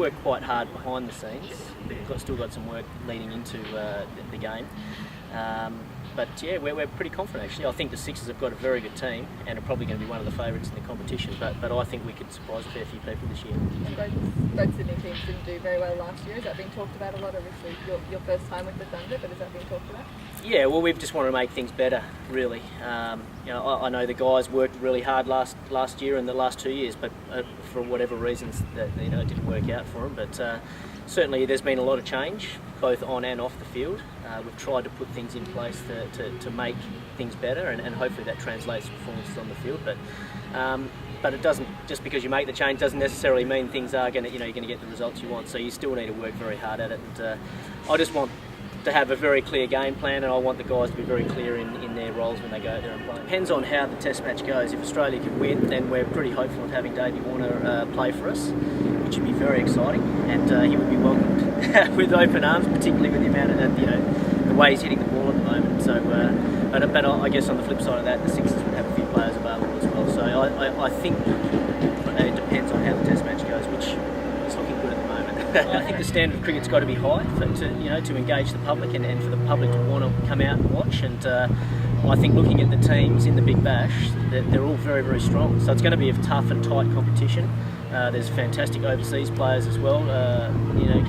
worked quite hard behind the scenes. We've still got some work leading into the game. But yeah, we're pretty confident actually. I think the Sixers have got a very good team and are probably going to be one of the favourites in the competition. But I think we could surprise a fair few people this year. Both Sydney teams didn't do very well last year. Has that been talked about a lot? Obviously, your first time with the Thunder, but has that been talked about? Yeah, well, we've just wanted to make things better, really. I know the guys worked really hard last year and the last 2 years, but for whatever reasons, that it didn't work out for them. But certainly, there's been a lot of change, both on and off the field. We've tried to put things in place to make things better, and hopefully that translates to performances on the field. But it doesn't, just because you make the change doesn't necessarily mean things are going to, you're going to get the results you want. So you still need to work very hard at it. And I just want to have a very clear game plan, and I want the guys to be very clear in their roles when they go out there and play. Depends on how the test match goes. If Australia can win, then we're pretty hopeful of having Davey Warner play for us, which would be very exciting, and he would be welcomed with open arms, particularly with the amount of the way he's hitting the ball at the moment. So, but I guess on the flip side of that, the Sixers would have a few players available as well. So I think it depends on how the test match goes, which is looking good at the moment. I think the standard of cricket's got to be high to engage the public and for the public to want to come out and watch. And I think looking at the teams in the Big Bash, they're all very, very strong. So it's going to be a tough and tight competition. There's fantastic overseas players as well,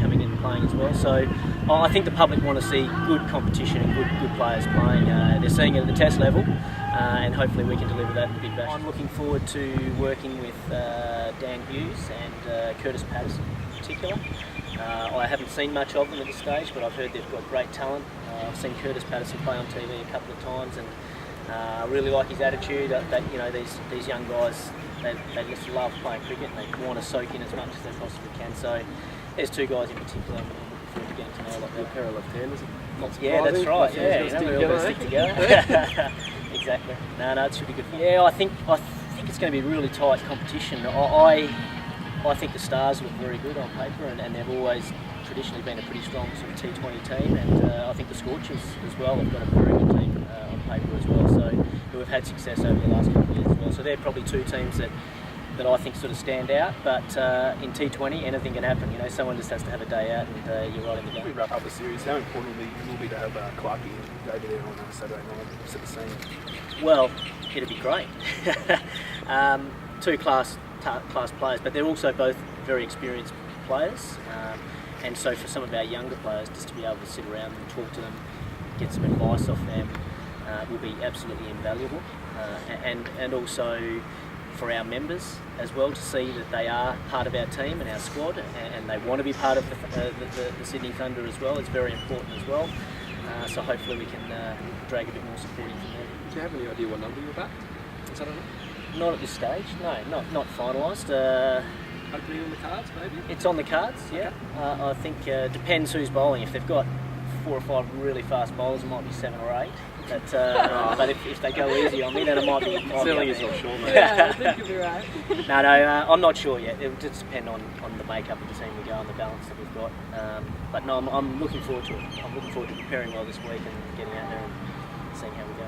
coming in and playing as well. So I think the public want to see good competition and good players playing. They're seeing it at the test level, and hopefully we can deliver that in the Big Bash. I'm looking forward to working with Dan Hughes and Curtis Patterson in particular. I haven't seen much of them at this stage, but I've heard they've got great talent. I've seen Curtis Patterson play on TV a couple of times, and I really like his attitude. These young guys, they just love playing cricket, and they want to soak in as much as they possibly can. So there's two guys in particular I'm looking forward to getting to know a lot better. A pair of left-handers. Yeah, that's right. Yeah, we all got to stick together. Exactly. No, it should be good fun. Yeah, I think it's going to be a really tight competition. I think the Stars look very good on paper, and they've always traditionally been a pretty strong sort of T20 team, and I think the Scorchers as well have got a very good team on paper as well, so who have had success over the last couple of years as well. So they're probably two teams that I think sort of stand out, but in T20 anything can happen. Someone just has to have a day out, and you're right in the game. We wrap up the series. How important will be to have Clarkie and Davey there on Saturday night, set the scene? Well, it'd be great. Two class players, but they're also both very experienced players, and so for some of our younger players, just to be able to sit around and talk to them, get some advice off them, will be absolutely invaluable, and also for our members as well, to see that they are part of our team and our squad, and they want to be part of the Sydney Thunder as well. It's very important as well, so hopefully we can drag a bit more support in from there. Do you have any idea what number you're back? Is that on? Not at this stage, no, not finalised. Hopefully on the cards, maybe? It's on the cards, yeah. Okay. I think it depends who's bowling. If they've got 4 or 5 really fast bowlers, it might be 7 or 8. But if they go easy on me, then it might be. Silly is not sure, mate. Yeah, I think you'll be right. No, I'm not sure yet. It'll just depend on the makeup of the team we go and the balance that we've got. But no, I'm looking forward to it. I'm looking forward to preparing well this week and getting out there and seeing how we go.